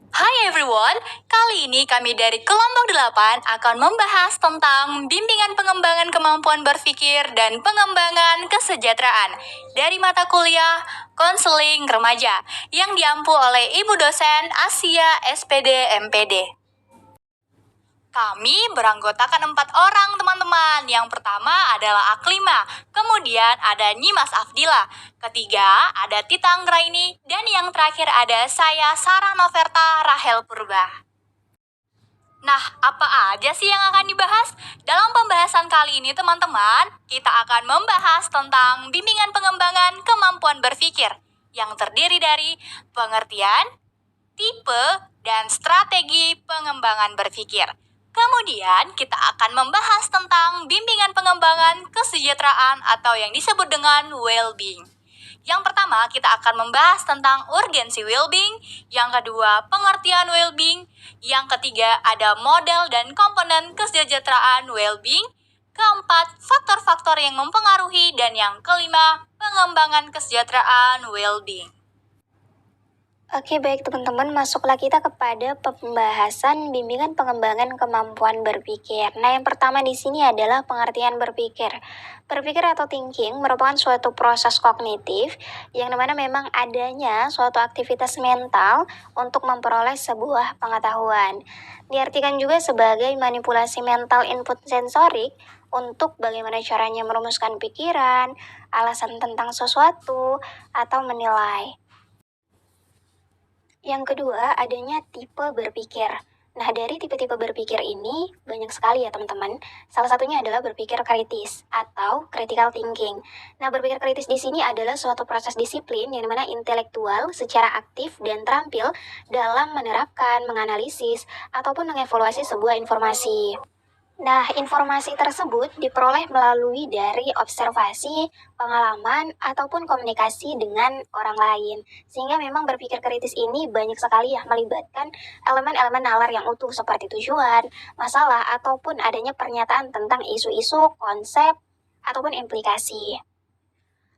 Hai everyone, kali ini kami dari kelompok 8 akan membahas tentang bimbingan pengembangan kemampuan berpikir dan pengembangan kesejahteraan dari mata kuliah konseling remaja yang diampu oleh Ibu dosen Asia SPD MPD. Kami beranggotakan 4 orang teman-teman. Yang pertama adalah Aklima, kemudian ada Nyimas Afdila, ketiga ada Tita Anggraini, dan yang terakhir ada saya Sarah Noverta Rahel Purba. Nah, apa aja sih yang akan dibahas? Dalam pembahasan kali ini teman-teman, kita akan membahas tentang bimbingan pengembangan kemampuan berpikir yang terdiri dari pengertian, tipe, dan strategi pengembangan berpikir. Kemudian kita akan membahas tentang bimbingan pengembangan kesejahteraan atau yang disebut dengan well-being. Yang pertama, kita akan membahas tentang urgensi well-being. Yang kedua, pengertian well-being. Yang ketiga, ada model dan komponen kesejahteraan well-being. Keempat, faktor-faktor yang mempengaruhi. Dan yang kelima, pengembangan kesejahteraan well-being. Oke, baik teman-teman, masuklah kita kepada pembahasan bimbingan pengembangan kemampuan berpikir. Nah, yang pertama di sini adalah pengertian berpikir. Berpikir atau thinking merupakan suatu proses kognitif yang dimana memang adanya suatu aktivitas mental untuk memperoleh sebuah pengetahuan. Diartikan juga sebagai manipulasi mental input sensorik untuk bagaimana caranya merumuskan pikiran, alasan tentang sesuatu, atau menilai. Yang kedua, adanya tipe berpikir. Nah, dari tipe-tipe berpikir ini banyak sekali ya teman-teman. Salah satunya adalah berpikir kritis atau critical thinking. Nah, berpikir kritis di sini adalah suatu proses disiplin yang dimana intelektual secara aktif dan terampil dalam menerapkan, menganalisis, ataupun mengevaluasi sebuah informasi. Nah, informasi tersebut diperoleh melalui dari observasi, pengalaman, ataupun komunikasi dengan orang lain. Sehingga memang berpikir kritis ini banyak sekali ya melibatkan elemen-elemen nalar yang utuh seperti tujuan, masalah, ataupun adanya pernyataan tentang isu-isu, konsep, ataupun implikasi.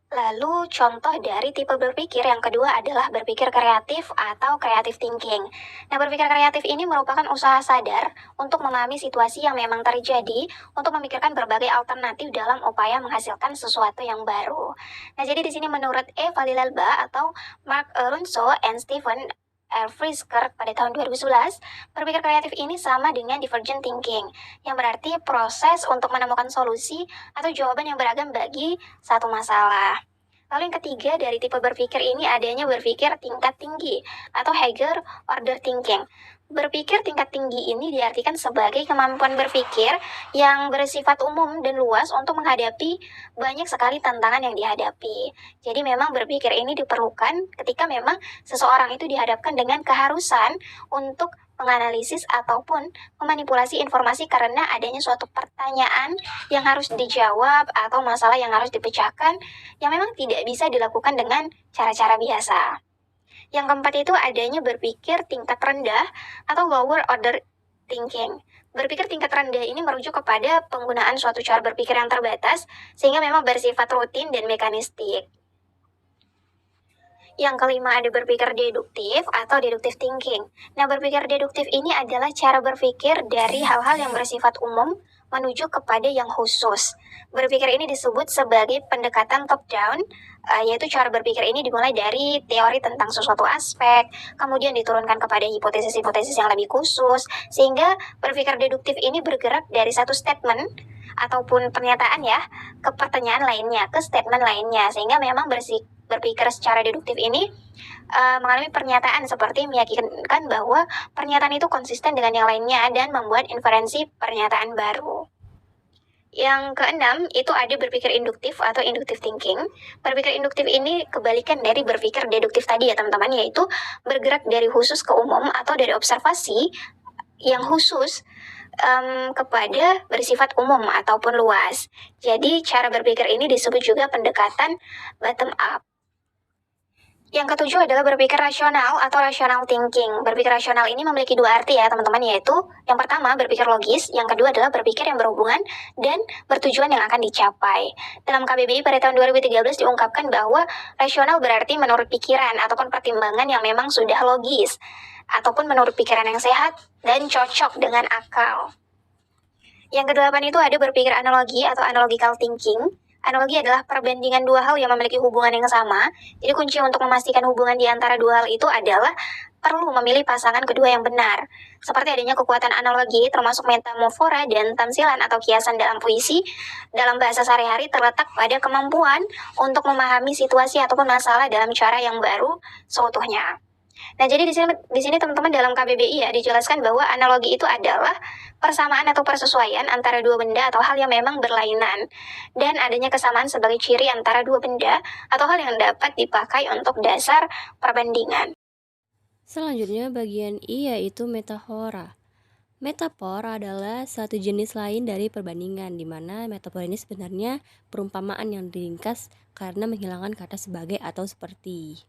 Lalu contoh dari tipe berpikir yang kedua adalah berpikir kreatif atau creative thinking. Nah, berpikir kreatif ini merupakan usaha sadar untuk memahami situasi yang memang terjadi untuk memikirkan berbagai alternatif dalam upaya menghasilkan sesuatu yang baru. Nah, jadi di sini menurut Eva Lilalba atau Mark Alonso and Stephen R. Frisker pada tahun 2011, berpikir kreatif ini sama dengan divergent thinking, yang berarti proses untuk menemukan solusi atau jawaban yang beragam bagi satu masalah. Lalu yang ketiga dari tipe berpikir ini adanya berpikir tingkat tinggi atau higher order thinking. Berpikir tingkat tinggi ini diartikan sebagai kemampuan berpikir yang bersifat umum dan luas untuk menghadapi banyak sekali tantangan yang dihadapi. Jadi memang berpikir ini diperlukan ketika memang seseorang itu dihadapkan dengan keharusan untuk menganalisis ataupun memanipulasi informasi karena adanya suatu pertanyaan yang harus dijawab atau masalah yang harus dipecahkan yang memang tidak bisa dilakukan dengan cara-cara biasa. Yang keempat itu adanya berpikir tingkat rendah atau lower order thinking. Berpikir tingkat rendah ini merujuk kepada penggunaan suatu cara berpikir yang terbatas sehingga memang bersifat rutin dan mekanistik. Yang kelima ada berpikir deduktif atau deductive thinking. Nah, berpikir deduktif ini adalah cara berpikir dari hal-hal yang bersifat umum menuju kepada yang khusus. Berpikir ini disebut sebagai pendekatan top-down, yaitu cara berpikir ini dimulai dari teori tentang sesuatu aspek, kemudian diturunkan kepada hipotesis-hipotesis yang lebih khusus, sehingga berpikir deduktif ini bergerak dari satu statement ataupun pernyataan ya, ke pertanyaan lainnya, ke statement lainnya, sehingga memang berpikir secara deduktif ini mengalami pernyataan seperti meyakinkan bahwa pernyataan itu konsisten dengan yang lainnya dan membuat inferensi pernyataan baru. Yang keenam, itu ada berpikir induktif atau inductive thinking. Berpikir induktif ini kebalikan dari berpikir deduktif tadi ya teman-teman, yaitu bergerak dari khusus ke umum atau dari observasi yang khusus kepada bersifat umum ataupun luas. Jadi cara berpikir ini disebut juga pendekatan bottom up. Yang ketujuh adalah berpikir rasional atau rational thinking. Berpikir rasional ini memiliki dua arti ya teman-teman, yaitu yang pertama berpikir logis, yang kedua adalah berpikir yang berhubungan dan bertujuan yang akan dicapai. Dalam KBBI pada tahun 2013 diungkapkan bahwa rasional berarti menurut pikiran ataupun pertimbangan yang memang sudah logis. ataupun menurut pikiran yang sehat dan cocok dengan akal. Yang kedelapan itu ada berpikir analogi atau analogical thinking. Analogi adalah perbandingan dua hal yang memiliki hubungan yang sama. Jadi kunci untuk memastikan hubungan di antara dua hal itu adalah perlu memilih pasangan kedua yang benar. Seperti adanya kekuatan analogi termasuk metamorfora dan tamsilan atau kiasan dalam puisi, dalam bahasa sehari-hari terletak pada kemampuan untuk memahami situasi ataupun masalah dalam cara yang baru seutuhnya. Nah, jadi di sini teman-teman dalam KBBI ya dijelaskan bahwa analogi itu adalah persamaan atau persesuaian antara dua benda atau hal yang memang berlainan dan adanya kesamaan sebagai ciri antara dua benda atau hal yang dapat dipakai untuk dasar perbandingan. Selanjutnya bagian I yaitu metafora. Metafor adalah satu jenis lain dari perbandingan, di mana metafor ini sebenarnya perumpamaan yang diringkas karena menghilangkan kata sebagai atau seperti.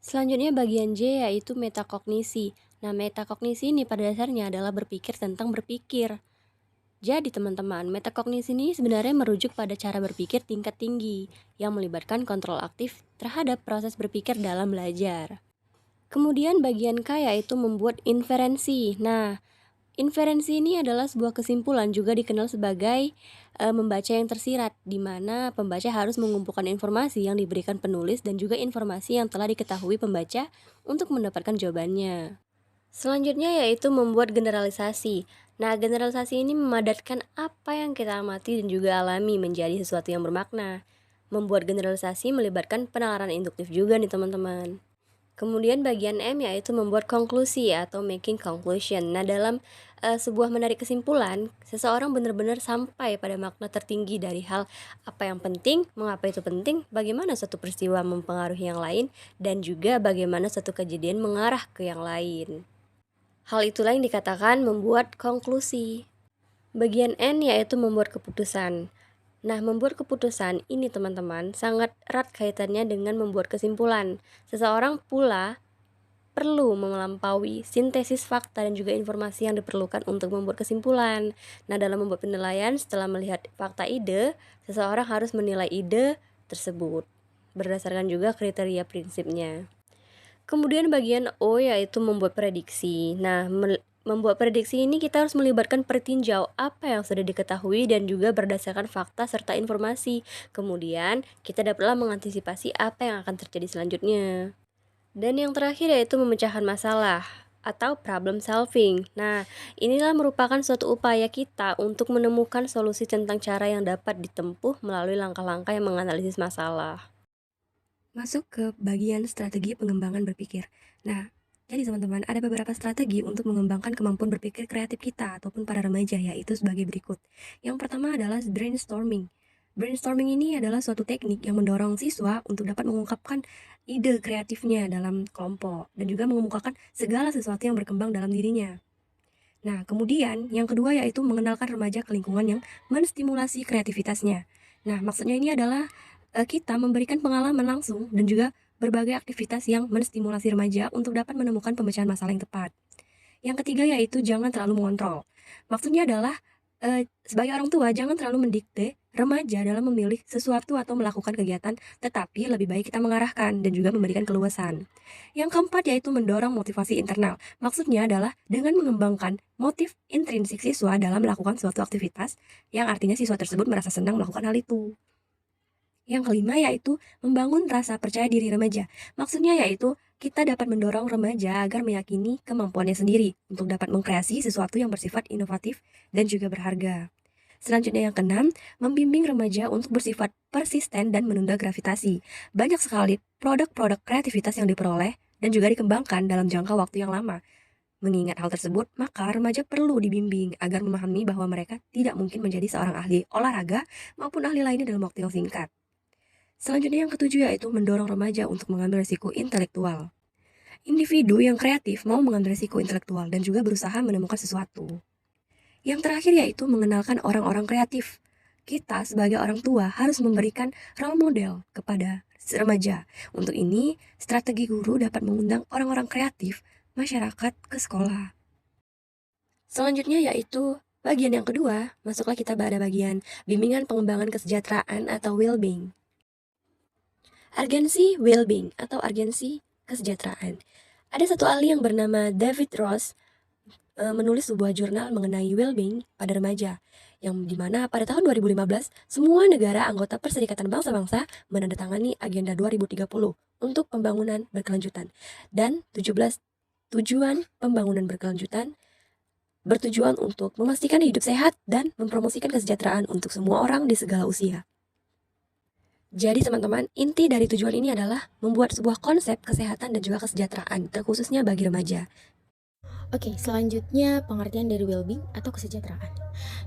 Selanjutnya bagian J yaitu metakognisi. Nah, metakognisi ini pada dasarnya adalah berpikir tentang berpikir. Jadi teman-teman, metakognisi ini sebenarnya merujuk pada cara berpikir tingkat tinggi yang melibatkan kontrol aktif terhadap proses berpikir dalam belajar. Kemudian bagian K yaitu membuat inferensi. Nah, inferensi ini adalah sebuah kesimpulan, juga dikenal sebagai membaca yang tersirat, di mana pembaca harus mengumpulkan informasi yang diberikan penulis dan juga informasi yang telah diketahui pembaca untuk mendapatkan jawabannya. Selanjutnya yaitu membuat generalisasi. Nah, generalisasi ini memadatkan apa yang kita amati dan juga alami menjadi sesuatu yang bermakna. Membuat generalisasi melibatkan penalaran induktif juga nih teman-teman. Kemudian bagian M yaitu membuat konklusi atau making conclusion. Nah, dalam sebuah menarik kesimpulan, seseorang benar-benar sampai pada makna tertinggi dari hal apa yang penting, mengapa itu penting, bagaimana suatu peristiwa mempengaruhi yang lain, dan juga bagaimana suatu kejadian mengarah ke yang lain. Hal itulah yang dikatakan membuat konklusi. Bagian N yaitu membuat keputusan. Nah, membuat keputusan ini teman-teman sangat erat kaitannya dengan membuat kesimpulan. Seseorang pula perlu melampaui sintesis fakta dan juga informasi yang diperlukan untuk membuat kesimpulan. Nah, dalam membuat penilaian setelah melihat fakta ide, seseorang harus menilai ide tersebut berdasarkan juga kriteria prinsipnya. Kemudian bagian O yaitu membuat prediksi. Nah, membuat prediksi ini kita harus melibatkan pertinjau apa yang sudah diketahui dan juga berdasarkan fakta serta informasi. Kemudian kita dapatlah mengantisipasi apa yang akan terjadi selanjutnya. Dan yang terakhir yaitu memecahkan masalah atau problem solving. Nah, inilah merupakan suatu upaya kita untuk menemukan solusi tentang cara yang dapat ditempuh melalui langkah-langkah yang menganalisis masalah. Masuk ke bagian strategi pengembangan berpikir. Nah, jadi teman-teman, ada beberapa strategi untuk mengembangkan kemampuan berpikir kreatif kita ataupun para remaja, yaitu sebagai berikut. Yang pertama adalah brainstorming. Brainstorming ini adalah suatu teknik yang mendorong siswa untuk dapat mengungkapkan ide kreatifnya dalam kelompok dan juga mengemukakan segala sesuatu yang berkembang dalam dirinya. Nah, kemudian yang kedua yaitu mengenalkan remaja ke lingkungan yang menstimulasi kreativitasnya. Nah, maksudnya ini adalah kita memberikan pengalaman langsung dan juga berbagai aktivitas yang menstimulasi remaja untuk dapat menemukan pemecahan masalah yang tepat. Yang ketiga yaitu jangan terlalu mengontrol. Maksudnya adalah sebagai orang tua jangan terlalu mendikte remaja dalam memilih sesuatu atau melakukan kegiatan, tetapi lebih baik kita mengarahkan dan juga memberikan keluasan. Yang keempat yaitu mendorong motivasi internal. Maksudnya adalah dengan mengembangkan motif intrinsik siswa dalam melakukan suatu aktivitas yang artinya siswa tersebut merasa senang melakukan hal itu. Yang kelima yaitu membangun rasa percaya diri remaja. Maksudnya yaitu kita dapat mendorong remaja agar meyakini kemampuannya sendiri untuk dapat mengkreasi sesuatu yang bersifat inovatif dan juga berharga. Selanjutnya yang keenam, membimbing remaja untuk bersifat persisten dan menunda gravitasi. Banyak sekali produk-produk kreativitas yang diperoleh dan juga dikembangkan dalam jangka waktu yang lama. Mengingat hal tersebut, maka remaja perlu dibimbing agar memahami bahwa mereka tidak mungkin menjadi seorang ahli olahraga maupun ahli lainnya dalam waktu yang singkat. Selanjutnya yang ketujuh yaitu mendorong remaja untuk mengambil risiko intelektual. Individu yang kreatif mau mengambil risiko intelektual dan juga berusaha menemukan sesuatu. Yang terakhir yaitu mengenalkan orang-orang kreatif. Kita sebagai orang tua harus memberikan role model kepada remaja. Untuk ini, strategi guru dapat mengundang orang-orang kreatif masyarakat ke sekolah. Selanjutnya yaitu bagian yang kedua, masuklah kita pada bagian bimbingan pengembangan kesejahteraan atau well-being. Urgensi well-being atau urgensi kesejahteraan. Ada satu ahli yang bernama David Ross menulis sebuah jurnal mengenai well-being pada remaja, yang dimana pada tahun 2015 semua negara anggota Perserikatan Bangsa-Bangsa menandatangani Agenda 2030 untuk pembangunan berkelanjutan, dan 17 tujuan pembangunan berkelanjutan bertujuan untuk memastikan hidup sehat dan mempromosikan kesejahteraan untuk semua orang di segala usia. Jadi teman-teman, inti dari tujuan ini adalah membuat sebuah konsep kesehatan dan juga kesejahteraan, terkhususnya bagi remaja. Oke, selanjutnya pengertian dari well-being atau kesejahteraan.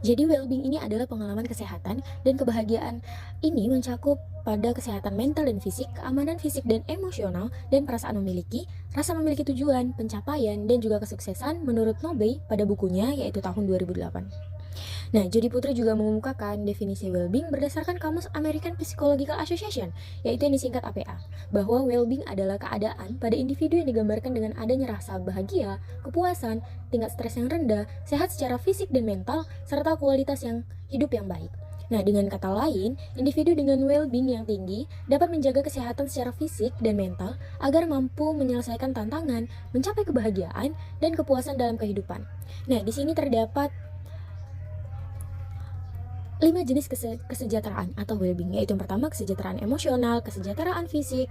Jadi well-being ini adalah pengalaman kesehatan dan kebahagiaan. Ini mencakup pada kesehatan mental dan fisik, keamanan fisik dan emosional, dan perasaan memiliki, rasa memiliki tujuan, pencapaian, dan juga kesuksesan menurut Nobel pada bukunya yaitu tahun 2008. Nah, Jody Putri juga mengemukakan definisi well-being berdasarkan Kamus American Psychological Association, yaitu yang disingkat APA, bahwa well-being adalah keadaan pada individu yang digambarkan dengan adanya rasa bahagia, kepuasan, tingkat stres yang rendah, sehat secara fisik dan mental, serta kualitas yang hidup yang baik. Nah, dengan kata lain, individu dengan well-being yang tinggi dapat menjaga kesehatan secara fisik dan mental agar mampu menyelesaikan tantangan, mencapai kebahagiaan, dan kepuasan dalam kehidupan. Nah, di sini terdapat 5 jenis kesejahteraan atau well-being, yaitu yang pertama kesejahteraan emosional, kesejahteraan fisik,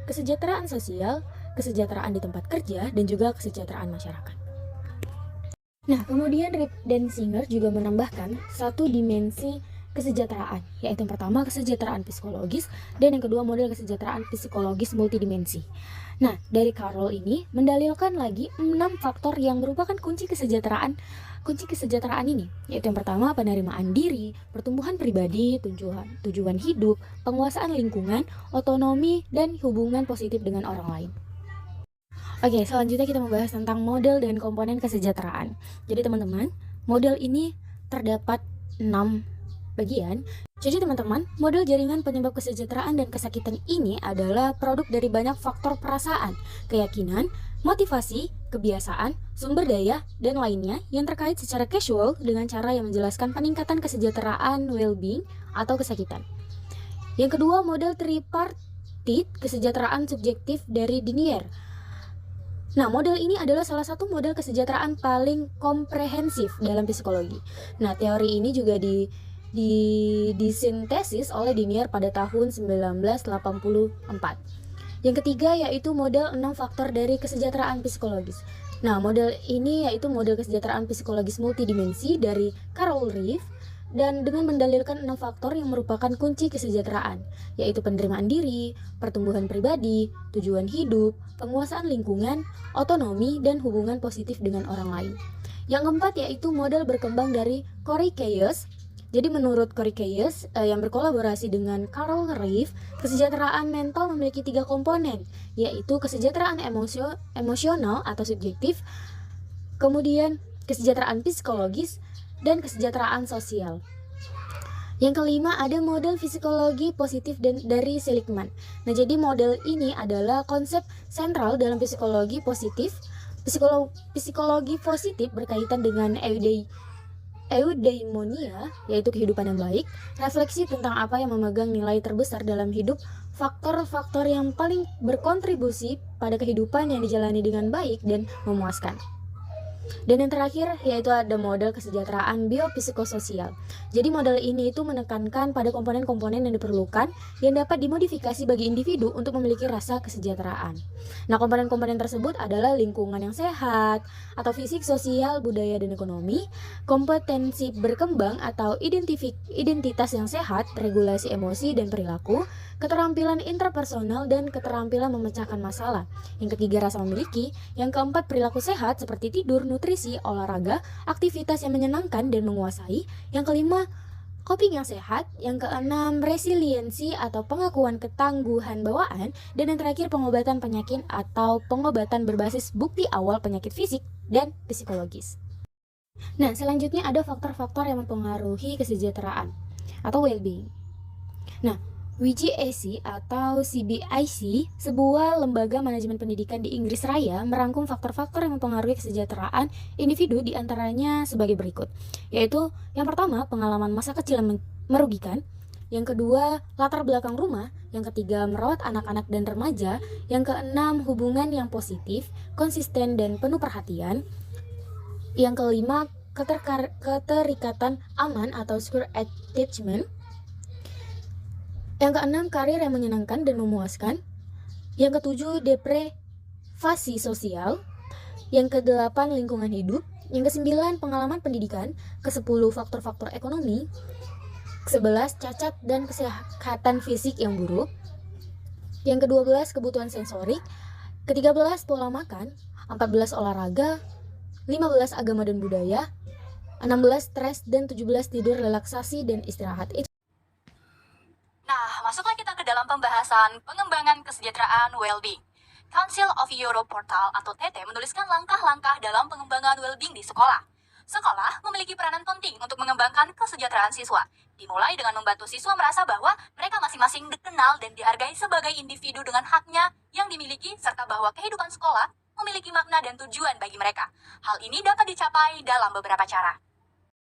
kesejahteraan sosial, kesejahteraan di tempat kerja, dan juga kesejahteraan masyarakat. Nah, kemudian Reed dan Singer juga menambahkan satu dimensi kesejahteraan, yaitu yang pertama kesejahteraan psikologis, dan yang kedua model kesejahteraan psikologis multidimensi. Nah, dari Carroll ini mendalilkan lagi 6 faktor yang merupakan kunci kesejahteraan ini, yaitu yang pertama penerimaan diri, pertumbuhan pribadi, tujuan hidup, penguasaan lingkungan, otonomi, dan hubungan positif dengan orang lain. Oke, selanjutnya kita membahas tentang model dan komponen kesejahteraan. Jadi teman-teman, model ini terdapat 6 bagian. Jadi teman-teman, model jaringan penyebab kesejahteraan dan kesakitan ini adalah produk dari banyak faktor perasaan, keyakinan, motivasi, kebiasaan, sumber daya, dan lainnya yang terkait secara casual dengan cara yang menjelaskan peningkatan kesejahteraan well-being atau kesakitan. Yang kedua, model tripartit kesejahteraan subjektif dari Dinier. Nah, model ini adalah salah satu model kesejahteraan paling komprehensif dalam psikologi. Nah, teori ini juga disintesis oleh Dinier pada tahun 1984. Yang ketiga yaitu model 6 faktor dari kesejahteraan psikologis. Nah, model ini yaitu model kesejahteraan psikologis multidimensi dari Carol Reeve, dan dengan mendalilkan 6 faktor yang merupakan kunci kesejahteraan, yaitu penerimaan diri, pertumbuhan pribadi, tujuan hidup, penguasaan lingkungan, otonomi, dan hubungan positif dengan orang lain. Yang keempat yaitu model berkembang dari Corey Keyes. Jadi menurut Corey Keyes yang berkolaborasi dengan Carol Reeve, kesejahteraan mental memiliki 3 komponen, yaitu kesejahteraan emosional atau subjektif, kemudian kesejahteraan psikologis, dan kesejahteraan sosial. Yang kelima ada model psikologi positif dari Seligman. Nah, jadi model ini adalah konsep sentral dalam psikologi positif. Psikologi positif berkaitan dengan eudaimonia, yaitu kehidupan yang baik, refleksi tentang apa yang memegang nilai terbesar dalam hidup, faktor-faktor yang paling berkontribusi pada kehidupan yang dijalani dengan baik dan memuaskan. Dan yang terakhir yaitu ada model kesejahteraan biopsikososial. Jadi model ini itu menekankan pada komponen-komponen yang diperlukan yang dapat dimodifikasi bagi individu untuk memiliki rasa kesejahteraan. Nah, komponen-komponen tersebut adalah lingkungan yang sehat atau fisik, sosial, budaya, dan ekonomi, kompetensi berkembang atau identitas yang sehat, regulasi emosi dan perilaku, keterampilan interpersonal, dan keterampilan memecahkan masalah. Yang ketiga rasa memiliki, yang keempat perilaku sehat seperti tidur, nutrisi, olahraga, aktivitas yang menyenangkan dan menguasai. Yang kelima, coping yang sehat. Yang keenam, resiliensi atau pengakuan ketangguhan bawaan. Dan yang terakhir, pengobatan penyakit atau pengobatan berbasis bukti awal penyakit fisik dan psikologis. Nah, selanjutnya ada faktor-faktor yang mempengaruhi kesejahteraan atau well-being. Nah, WGAC atau CBIC, sebuah lembaga manajemen pendidikan di Inggris Raya, merangkum faktor-faktor yang mempengaruhi kesejahteraan individu diantaranya sebagai berikut, yaitu yang pertama, pengalaman masa kecil yang merugikan, Yang kedua, latar belakang rumah. Yang ketiga, merawat anak-anak dan remaja. Yang keenam, hubungan yang positif, konsisten, dan penuh perhatian. Yang kelima, keterikatan aman atau secure attachment. Yang keenam, karir yang menyenangkan dan memuaskan. Yang ketujuh, deprivasi sosial. Yang kedelapan, lingkungan hidup. Yang kesembilan, pengalaman pendidikan. Kesepuluh, faktor-faktor ekonomi. Ke-11, cacat dan kesehatan fisik yang buruk. Yang ke-12, kebutuhan sensorik. Ke-13, pola makan. 14, olahraga. 15, agama dan budaya. 16, stres. Dan 17, tidur, relaksasi, dan istirahat. Nah, masuklah kita ke dalam pembahasan pengembangan kesejahteraan well-being. Council of Europe Portal atau TT menuliskan langkah-langkah dalam pengembangan well-being di sekolah. Sekolah memiliki peranan penting untuk mengembangkan kesejahteraan siswa, dimulai dengan membantu siswa merasa bahwa mereka masing-masing dikenal dan dihargai sebagai individu dengan haknya yang dimiliki, serta bahwa kehidupan sekolah memiliki makna dan tujuan bagi mereka. Hal ini dapat dicapai dalam beberapa cara.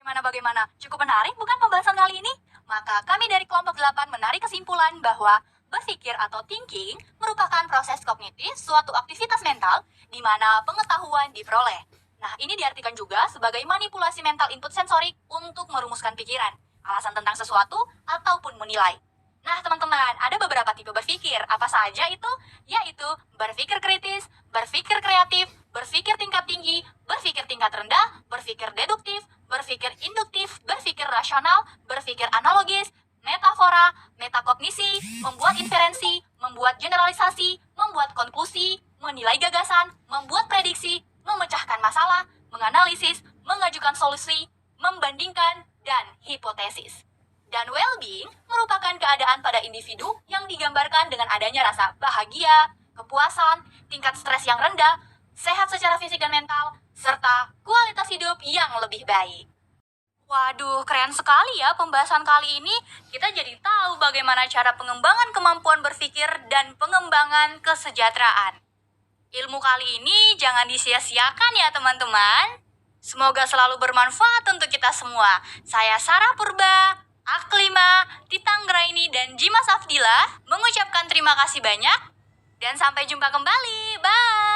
Bagaimana? Cukup menarik bukan pembahasan kali ini? Maka kami dari kelompok 8 menarik kesimpulan bahwa berpikir atau thinking merupakan proses kognitif suatu aktivitas mental di mana pengetahuan diperoleh. Nah, ini diartikan juga sebagai manipulasi mental input sensorik untuk merumuskan pikiran, alasan tentang sesuatu, ataupun menilai. Nah, teman-teman, ada beberapa tipe berpikir. Apa saja itu? Yaitu berpikir kritis, berpikir kreatif, berpikir tingkat tinggi, berpikir tingkat rendah, berpikir deduktif, berpikir induktif, berpikir rasional, berpikir analogis, metafora, metakognisi, membuat inferensi, membuat generalisasi, membuat konklusi, menilai gagasan, membuat prediksi, memecahkan masalah, menganalisis, mengajukan solusi, membandingkan, dan hipotesis. Dan well-being merupakan keadaan pada individu yang digambarkan dengan adanya rasa bahagia, kepuasan, tingkat stres yang rendah, sehat secara fisik dan mental, serta kualitas hidup yang lebih baik. Waduh, keren sekali ya pembahasan kali ini. Kita jadi tahu bagaimana cara pengembangan kemampuan berpikir dan pengembangan kesejahteraan. Ilmu kali ini jangan disia-siakan ya teman-teman. Semoga selalu bermanfaat untuk kita semua. Saya Sarah Purba, Aklima, Titang Graini, dan Jimas Afdillah mengucapkan terima kasih banyak. Dan sampai jumpa kembali. Bye!